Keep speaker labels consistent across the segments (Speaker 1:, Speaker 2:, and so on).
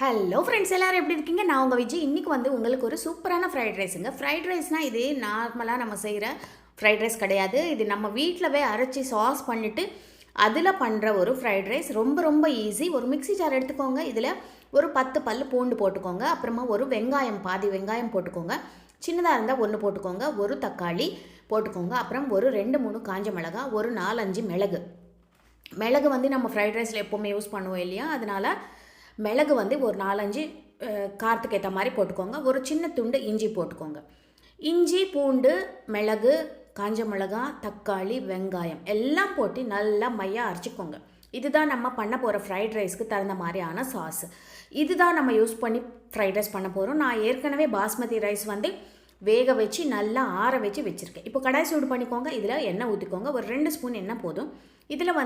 Speaker 1: Hello friends, எல்லோரும் எப்படி இருக்கீங்க? நான் உங்கள் விஜய். இன்றைக்கி உங்களுக்கு ஒரு சூப்பரான ஃப்ரைட் ரைஸுங்க. ஃப்ரைட் ரைஸ்னால் இது நார்மலாக நம்ம செய்கிற ஃப்ரைட் ரைஸ் கிடையாது. இது நம்ம வீட்டிலவே அரைச்சி சாஸ் பண்ணிவிட்டு அதில் பண்ணுற ஒரு ஃப்ரைட் ரைஸ். ரொம்ப ரொம்ப ஈஸி. ஒரு மிக்ஸி ஜார் எடுத்துக்கோங்க. இதில் ஒரு 10 பல் பூண்டு போட்டுக்கோங்க. அப்புறமா ஒரு வெங்காயம், பாதி வெங்காயம் போட்டுக்கோங்க. சின்னதாக இருந்தால் 1 போட்டுக்கோங்க. ஒரு தக்காளி போட்டுக்கோங்க. அப்புறம் ஒரு 2-3 காஞ்ச மிளகா, ஒரு 4-5 மிளகு. மிளகு நம்ம ஃப்ரைட் ரைஸில் எப்போவுமே யூஸ் பண்ணுவோம் இல்லையா? அதனால் மிளகு ஒரு 4-5 காரத்துக்கு ஏற்ற மாதிரி போட்டுக்கோங்க. ஒரு சின்ன துண்டு இஞ்சி போட்டுக்கோங்க. இஞ்சி, பூண்டு, மிளகு, காஞ்ச மிளகா, தக்காளி, வெங்காயம் எல்லாம் போட்டு நல்லா மையாக அரைச்சிக்கோங்க. இதுதான் நம்ம பண்ண போகிற ஃப்ரைட் ரைஸ்க்கு தகுந்த மாதிரியான சாஸ். இதுதான் நம்ம யூஸ் பண்ணி ஃப்ரைட் ரைஸ் பண்ண போகிறோம். நான் ஏற்கனவே பாஸ்மதி ரைஸ் வேக வச்சு நல்லா ஆற வச்சு வச்சுருக்கேன். இப்போ கடாய் சூடு பண்ணிக்கோங்க. இதில் எண்ணெய் ஊற்றிக்கோங்க. ஒரு 2 ஸ்பூன் எண்ணெய் போதும். இதில்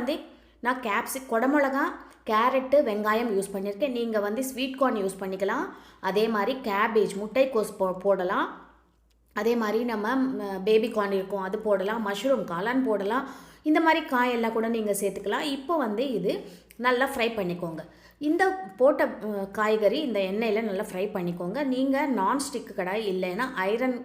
Speaker 1: நான் குடமிளகா, கேரட்டு, வெங்காயம் யூஸ் பண்ணியிருக்கேன். நீங்கள் ஸ்வீட் கார்ன் யூஸ் பண்ணிக்கலாம். அதே மாதிரி கேபேஜ், முட்டைக்கோஸ் போடலாம். அதே மாதிரி நம்ம பேபி கார்ன் இருக்கும், அது போடலாம். மஷ்ரூம், காளான் போடலாம். இந்த மாதிரி காயெல்லாம் கூட நீங்கள் சேர்த்துக்கலாம். இப்போ இது நல்லா ஃப்ரை பண்ணிக்கோங்க. இந்த போட்ட காய்கறி இந்த எண்ணெயில் நல்லா ஃப்ரை பண்ணிக்கோங்க. நீங்கள் நான்ஸ்டிக் கடாய் இல்லைன்னா ஐரன்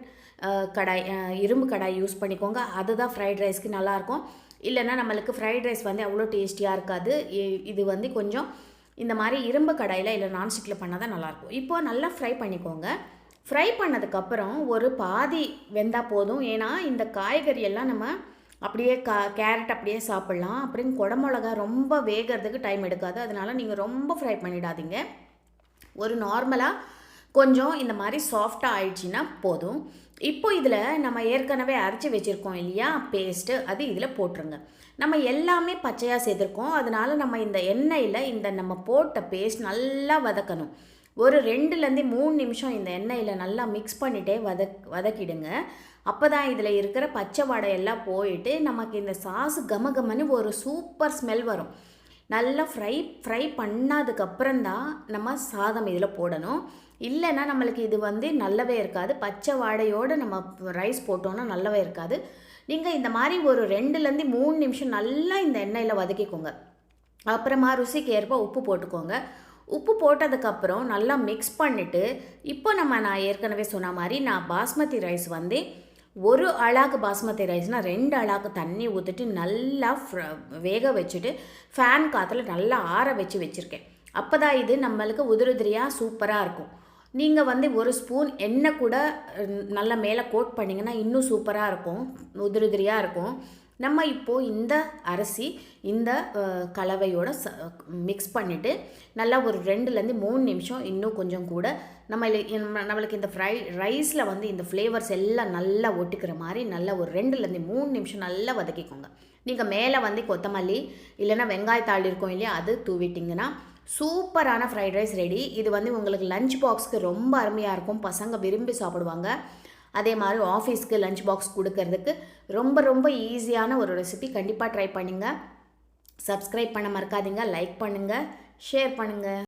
Speaker 1: கடாய், இரும்பு கடாய் யூஸ் பண்ணிக்கோங்க. அதுதான் ஃப்ரைட் ரைஸ்க்கு நல்லாயிருக்கும். இல்லைன்னா நம்மளுக்கு ஃப்ரைட் ரைஸ் அவ்வளோ டேஸ்டியாக இருக்காது. இது கொஞ்சம் இந்த மாதிரி இரும்பு கடாயில் இல்லை நான்ஸ்டிக்கில் பண்ணால் தான் நல்லாயிருக்கும். இப்போது நல்லா ஃப்ரை பண்ணிக்கோங்க. ஃப்ரை பண்ணதுக்கப்புறம் ஒரு பாதி வெந்தால் போதும். ஏன்னா இந்த காய்கறி எல்லாம் நம்ம அப்படியே கேரட் அப்படியே சாப்பிட்லாம். அப்புறம் குடமிளகா ரொம்ப வேகிறதுக்கு டைம் எடுக்காது. அதனால் நீங்கள் ரொம்ப ஃப்ரை பண்ணிடாதீங்க. ஒரு நார்மலாக கொஞ்சம் இந்த மாதிரி சாஃப்டாக ஆயிடுச்சுன்னா போதும். இப்போ இதில் நம்ம ஏற்கனவே அரைச்சி வச்சுருக்கோம் இல்லையா பேஸ்ட்டு, அது இதில் போட்டுருங்க. நம்ம எல்லாமே பச்சையாக சேர்த்துருக்கோம். அதனால் நம்ம இந்த எண்ணெயில் இந்த நம்ம போட்ட பேஸ்ட் நல்லா வதக்கணும். ஒரு 2-3 நிமிஷம் இந்த எண்ணெயில் நல்லா மிக்ஸ் பண்ணிகிட்டே வதக்கிடுங்க. அப்போ தான் இதில் இருக்கிற பச்சை வாடை எல்லாம் போயிட்டு நமக்கு இந்த சாஸு கமகமன்னு ஒரு சூப்பர் ஸ்மெல் வரும். நல்லா ஃப்ரை பண்ணதுக்கப்புறம் தான் நம்ம சாதம் இதில் போடணும். இல்லைன்னா நம்மளுக்கு இது நல்லவே இருக்காது. பச்சை வாடையோடு நம்ம ரைஸ் போட்டோன்னா நல்லவே இருக்காது. நீங்கள் இந்த மாதிரி ஒரு 2-3 நிமிஷம் நல்லா இந்த எண்ணெயில் வதக்கிக்கோங்க. அப்புறமா ருசிக்கு ஏற்ப உப்பு போட்டுக்கோங்க. உப்பு போட்டதுக்கப்புறம் நல்லா மிக்ஸ் பண்ணிவிட்டு இப்போ நான் ஏற்கனவே சொன்ன மாதிரி நான் பாஸ்மதி ரைஸ் ஒரு அழாக்கு பாஸ்மதி ரைஸ்னால் 2 அழாக்கு தண்ணி ஊற்றிட்டு நல்லா வேக வச்சுட்டு ஃபேன் காற்றுல நல்லா ஆற வச்சுருக்கேன். அப்போ தான் இது நம்மளுக்கு உதிரியாக சூப்பராக இருக்கும். நீங்கள் ஒரு ஸ்பூன் எண்ணெய் கூட நல்லா மேலே கோட் பண்ணிங்கன்னா இன்னும் சூப்பராக இருக்கும், உதிரியாக இருக்கும். நம்ம இப்போது இந்த அரிசி இந்த கலவையோடு மிக்ஸ் பண்ணிவிட்டு நல்லா ஒரு 2-3 நிமிஷம் இன்னும் கொஞ்சம் கூட நம்மளுக்கு இந்த ரைஸில் இந்த ஃப்ளேவர்ஸ் எல்லாம் நல்லா ஒட்டிக்கிற மாதிரி நல்லா ஒரு 2-3 நிமிஷம் நல்லா வதக்கிக்கோங்க. நீங்கள் மேலே கொத்தமல்லி இல்லைன்னா வெங்காயத்தாள் இருக்கும் இல்லையா, அது தூவிட்டிங்கன்னா சூப்பரான ஃப்ரைட் ரைஸ் ரெடி. இது உங்களுக்கு லஞ்ச் பாக்ஸ்க்கு ரொம்ப அருமையாக இருக்கும். பசங்க விரும்பி சாப்பிடுவாங்க. அதே மாதிரி ஆஃபீஸ்க்கு லஞ்ச் பாக்ஸ் கொடுக்கறதுக்கு ரொம்ப ரொம்ப ஈஸியான ஒரு ரெசிபி. கண்டிப்பாக ட்ரை பண்ணுங்கள். சப்ஸ்கிரைப் பண்ண மறக்காதீங்க. லைக் பண்ணுங்கள், ஷேர் பண்ணுங்கள்.